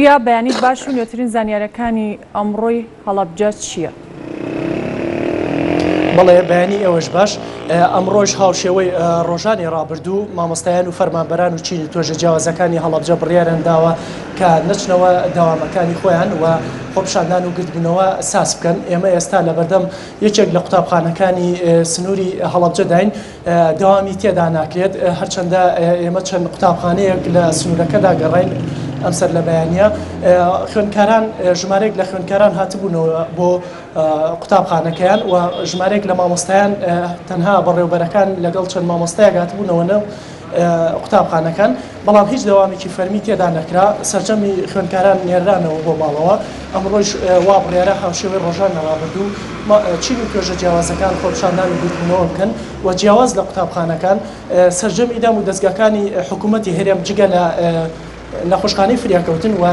یا بەیانیت باش و نوێترین زانیاریەکانی ئەمڕۆی هەڵەبجە چییە؟ بەڵێ بەیانی ئێوەش باش ئەمڕۆژ هاوشێوەی ڕۆژانی ڕابردوو مامۆستایان و فەرمانبەران و چینی توێژە جیاوازەکانی هەڵەبجە بڕیارەن داوە کە نەچنەوە داوامەکانی خۆیان و خۆپشاندان و گرتبوونەوە ساس بکەن. ئێمە ئێستا لە بەردەم یەکێک لە قوتابخانەکانی سنووری هەڵەبجە داین داوامی تێدا ناکرێت هەرچەندە ئێمە چەند قوتابخانەیەک لە سنوورەکەدا گەڕین ئەمسەر لە بەیانیە خوێندکاران ژمارەیەک لە خوێندکاران هاتبوونەوە بۆ قوتابخانەکەیان و ژمارەیەک لە مامۆستایان تەنها بەڕێوبەرەکان لەگەڵ چەند مامۆستایەک هاتبوونەوە نەو قوتابخانەکان، بەڵام هیچ دەوامێکی فەرمی تێدا نەکرا. سەرجەمی خوێندکاران نێرانەوە بۆ ماڵەوە. ئەمڕۆژ وا بڕیارە هاوشێوەی ڕۆژان ڕابردوو چینی توێژە جیاوازەکان خۆپشاندان و گرتبوونەوە بکەن و جیاواز لە قوتابخانەکان سەرجەمی ئیدام و دەستگاکانی حکوومەتی هەرێم جگە لە نەخۆشخانەی فریاکەوتن و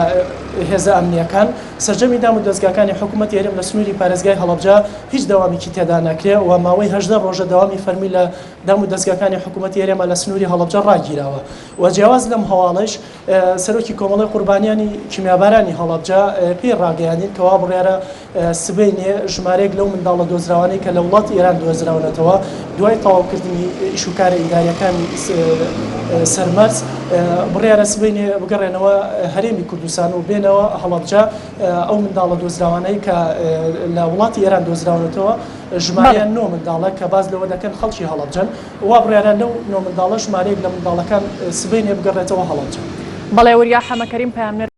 هێزە ئەمنیەکان سەرجەمی دام و دەستگاکانی حکوومەتی هەرێم لە سنووری پارێزگای هەڵەبجە هیچ دەوامیکی تێدا ناکرێ و ماوەی 18 ڕۆژە دەوامی فەرمی لە دام و دەستگاکانی حکوومەتی هەرێمە لە سنووری هەڵەبجە ڕاگیراوە و جیاواز لەم هەواڵەش سەرۆکی کۆمەڵی قوربانیانی کیمیابارانی هەڵەبجە پێی ڕاگەیاندین کەوا بڕیارە سبەینێ ژمارەیەک لەو منداڵە دۆزراوانەی کە لە وڵاتی ئێران دۆزراونەتەوە دوای تەواوکردنی ئیشوکارە ئیداریەکانی سەرمەرز بڕیارە سبەینێ بگەڕێنەوە هەرێمی کوردستان و بێنەوە هەڵەبجە ئەو منداڵە دۆزراوانەی کە لە وڵاتی ئێران دۆزراونەتەوە ژمارەیان 9 منداڵە کە باز لەوە دەکەن خەڵکی هەڵەبجەن وا بڕیارە لەو 9 منداڵە ژمارەیەک لە منداڵەکان سبەینێ بگەڕێتەوە هەڵەبجە. بەڵێ وریا حەمەکەریم پەیامنەر